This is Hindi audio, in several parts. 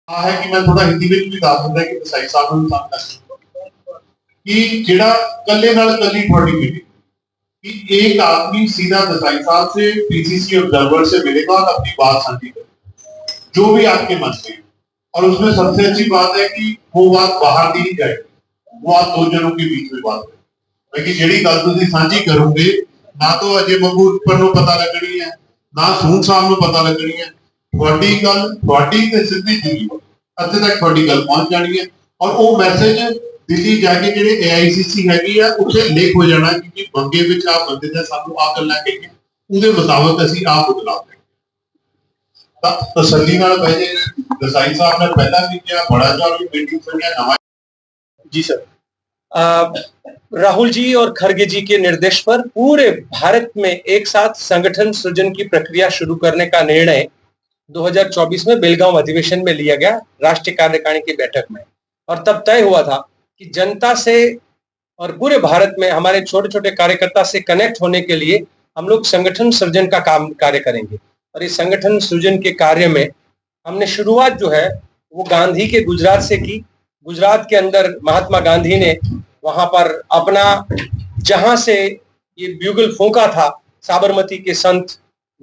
है कि मैं थोड़ा हिंदी में भी दस दिंदा कि साई साहब ਨੂੰ ਸਮਝਦਾ कि ਜਿਹੜਾ ਕੱਲੇ ਨਾਲ ਕੱਲੀ ਤੁਹਾਡੀ मीटिंग कि एक आदमी सीधा दसाई साहब से पीसीसी ऑब्जर्वर से मिलेगा और अपनी बात साझी करेगा जो भी आपके मन में, और उसमें सबसे अच्छी बात है कि वो बात बाहर नहीं जाएगी, वो आप दो जनों के बीच में बात है कि ਜਿਹੜੀ ਗੱਲ ਤੁਸੀਂ ਸਾਂਝੀ ਕਰੋਗੇ ना तो अजय मकबूल ਨੂੰ पता लगनी है ना सून साहब ਨੂੰ पता लगनी है, ਤੁਹਾਡੀ ਗੱਲ ਤੁਹਾਡੀ ਤੇ ਸਿੱਧੀ ਜੁੜੀ ਅੱਧੇ ਤੱਕ ਤੁਹਾਡੀ ਗੱਲ ਪਹੁੰਚ ਜਾਣੀ ਹੈ और वो मैसेज दिल्ली जाके ਜਿਹੜੇ AICC ਹੈਗੀ ਆ ਉੱਥੇ ਲਿਖ ਹੋ ਜਾਣਾ ਕਿ ਬੰਗੇ ਵਿੱਚ ਆ ਬੰਦੇ ਨੇ ਸਾਨੂੰ ਆ ਗੱਲਾਂ ਕਹੀਆਂ ਉਹਦੇ ਮੁਤਾਬਕ ਅਸੀਂ ਆ ਬਦਲਾਅ ਕਰਾਂਗੇ ਤਾਂ ਤਸੱਲੀ ਨਾਲ ਬਹਿ ਜੇ। ਦਸਾਈ ਸਾਹਿਬ ਨੇ ਪਹਿਲਾਂ ਵੀ ਕਿਹਾ ਬੜਾ ਜਰੂਰੀ मीटिंग सुनिया नवा। जी सर, राहुल जी और खड़गे जी के निर्देश पर पूरे भारत में एक साथ संगठन सृजन की प्रक्रिया शुरू करने का निर्णय 2024 में बेलगांव अधिवेशन में लिया गया राष्ट्रीय कार्यकारिणी की बैठक में, और तब तय हुआ था कि जनता से और पूरे भारत में हमारे छोटे छोटे कार्यकर्ता से कनेक्ट होने के लिए हम लोग संगठन सृजन का कार्य करेंगे। और इस संगठन सृजन के कार्य में हमने शुरुआत जो है वो गांधी के गुजरात से की। गुजरात के अंदर महात्मा गांधी ने वहां पर अपना जहां से ये ब्यूगल फूंका था साबरमती के संत,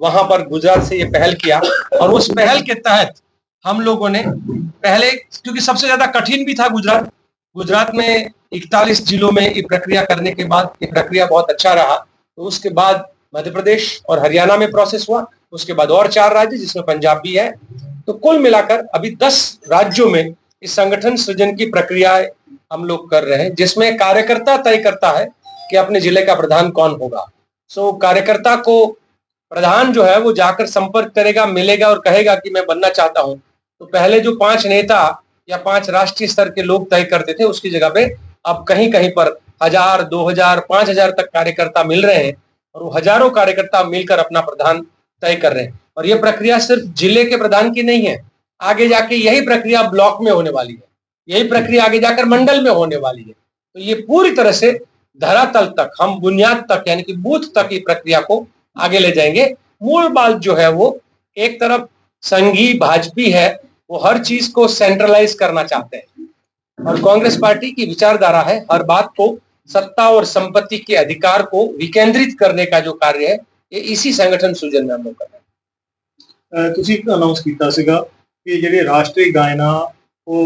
वहां पर गुजरात से ये पहल किया, और उस पहल के तहत हम लोगों ने पहले, क्योंकि सबसे ज्यादा कठिन भी था गुजरात में 41 जिलों में ये प्रक्रिया करने के बाद ये प्रक्रिया बहुत अच्छा रहा, तो उसके बाद मध्य प्रदेश और हरियाणा में प्रोसेस हुआ, उसके बाद और 4 राज्य जिसमें पंजाब भी है, तो कुल मिलाकर अभी 10 राज्यों में इस संगठन सृजन की प्रक्रिया हम लोग कर रहे हैं, जिसमें कार्यकर्ता तय करता है कि अपने जिले का प्रधान कौन होगा। सो कार्यकर्ता को प्रधान जो है वो जाकर संपर्क करेगा, मिलेगा और कहेगा कि मैं बनना चाहता हूं। तो पहले जो 5 नेता या 5 राष्ट्रीय स्तर के लोग तय करते थे, उसकी जगह पे अब कहीं कहीं पर 1000, 2000, 5000 तक कार्यकर्ता मिल रहे हैं, और वो हजारों कार्यकर्ता मिलकर अपना प्रधान तय कर रहे हैं। और ये प्रक्रिया सिर्फ जिले के प्रधान की नहीं है, आगे जाके यही प्रक्रिया ब्लॉक में होने वाली है, यही प्रक्रिया आगे जाकर मंडल में होने वाली है। तो ये पूरी तरह से धरातल तक, हम बुनियाद तक यानी कि बूथ तक ये प्रक्रिया को आगे ले जाएंगे। मूल बात जो है वो एक तरफ संघी भाजपी है, वो हर चीज को सेंट्रलाइज करना चाहते हैं, और कांग्रेस पार्टी की विचारधारा है हर बात को सत्ता और संपत्ति के अधिकार को विकेंद्रित करने का जो कार्य है ये इसी संगठन सृजन में हम लोग कर रहे हैं। ਤੁਸੀਂ ਅਨਾਉਂਸ ਕੀਤਾ ਸੀਗਾ ਕਿ ਜਿਹੜੇ ਰਾਸ਼ਟਰੀ ਗਾਇਨ ਆ ਉਹ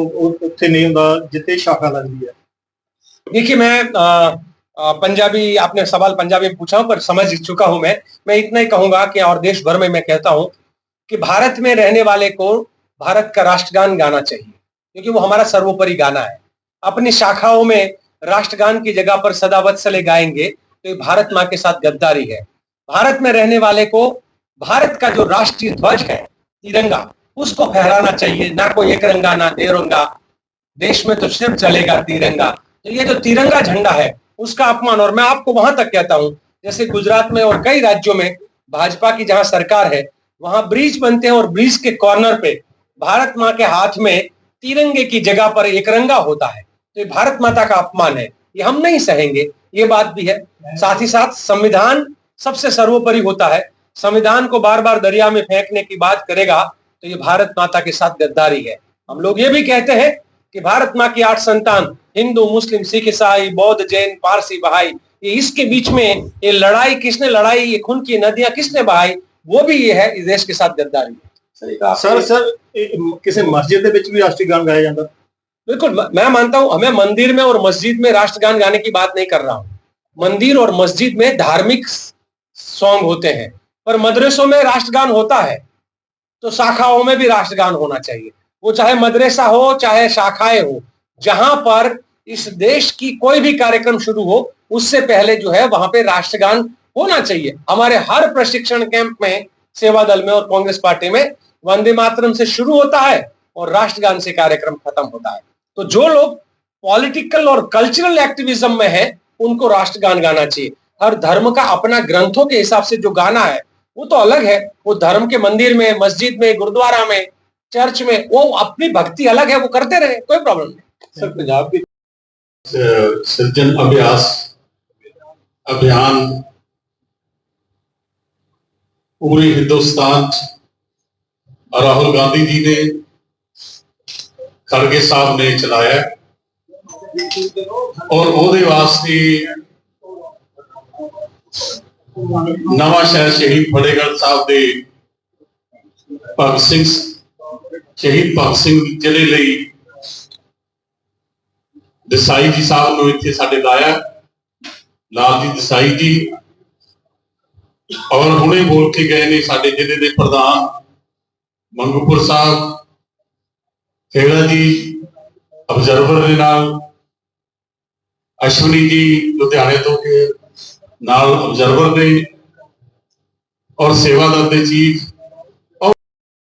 ਉੱਥੇ नहीं ਹੁੰਦਾ जिथे शाखा लगती है। देखिए, मैं पंजाबी, आपने सवाल पंजाबी में पूछा पर समझ चुका हूं। मैं इतना ही कहूंगा कि और देश भर में मैं कहता हूं कि भारत में रहने वाले को भारत का राष्ट्रगान गाना चाहिए, क्योंकि वो हमारा सर्वोपरि गाना है। अपनी शाखाओं में राष्ट्रगान की जगह पर सदा वत्सले गाएंगे तो ये भारत माँ के साथ गद्दारी है। भारत में रहने वाले को भारत का जो राष्ट्रीय ध्वज है तिरंगा, उसको फहराना चाहिए, ना कोई एक रंगा ना तिरंगा, देश में तो सिर्फ चलेगा तिरंगा। तो ये जो तिरंगा झंडा है उसका अपमान, और मैं आपको वहां तक कहता हूं जैसे गुजरात में और कई राज्यों में भाजपा की जहां सरकार है वहां ब्रिज बनते हैं और ब्रिज के कॉर्नर पे भारत माँ के हाथ में तिरंगे की जगह पर एक रंगा होता है, तो ये भारत माता का अपमान है, ये हम नहीं सहेंगे। ये बात भी है। साथ ही साथ संविधान सबसे सर्वोपरि होता है, संविधान को बार बार दरिया में फेंकने की बात करेगा तो ये भारत माता के साथ गद्दारी है। हम लोग ये भी कहते हैं कि भारत माँ की 8 संतान हिंदू, मुस्लिम, सिख, ईसाई, बौद्ध, जैन, पारसी, बहाई, ये इसके बीच में ये लड़ाई किसने लड़ाई, ये खून की नदियां किसने बहाई, वो भी ये है इस देश के साथ गद्दारी है। सर किसी मस्जिद के भी राष्ट्रीय गान गाया जाता? बिल्कुल, मैं मानता हूं हमें मंदिर में और मस्जिद में राष्ट्रगान गाने की बात नहीं कर रहा हूं। मंदिर और मस्जिद में धार्मिक सॉन्ग होते हैं, पर मदरसों में राष्ट्रगान होता है, तो शाखाओं में भी राष्ट्रगान होना चाहिए। वो चाहे मदरसा हो चाहे शाखाएं हो, जहां पर इस देश की कोई भी कार्यक्रम शुरू हो उससे पहले जो है वहां पे राष्ट्रगान होना चाहिए। हमारे हर प्रशिक्षण कैंप में सेवा दल में और कांग्रेस पार्टी में वंदे मातरम से शुरू होता है और राष्ट्रगान से कार्यक्रम खत्म होता है। तो जो लोग पॉलिटिकल और कल्चरल एक्टिविज्म में है उनको राष्ट्रगान गाना चाहिए। हर धर्म का अपना ग्रंथों के हिसाब से जो गाना है वो तो अलग है, वो धर्म के मंदिर में, मस्जिद में, गुरुद्वारा में, चर्च में वो अपनी भक्ति अलग है, वो करते रहे, कोई प्रॉब्लम नहीं। सर पंजाब की सृजन अभियान पूरे हिंदुस्तान राहुल गांधी जी ने, खड़गे साहब ने चलाया और ਉਹਦੇ ਵਾਸਤੇ ਨਵਾਂ ਸ਼ਹਿਰ ਸ਼ਹੀਦ ਫਤਿਹਗੜ੍ਹ ਸਾਹਿਬ ਦੇ ਸ਼ਹੀਦ ਭਗਤ ਸਿੰਘ ਜ਼ਿਲ੍ਹੇ ਲਈ देसाई जी साहब ਨੂੰ ਇੱਥੇ ਸਾਡੇ ਲਾਇਆ, ਲਾਲ ਜੀ देसाई जी और ਹੁਣੇ ਬੋਲ ਕੇ ਗਏ ਨੇ ਸਾਡੇ ਜ਼ਿਲ੍ਹੇ ਦੇ ਪ੍ਰਧਾਨ ਮੰਗੂਪੁਰ ਸਾਹਿਬ, ਖੇੜਾ ਜੀ ऑब्जर्वर ਦੇ ਨਾਲ, अश्विनी जी लुधियाने तो के नाल ऑब्जर्वर ने और सेवा दल के चीफ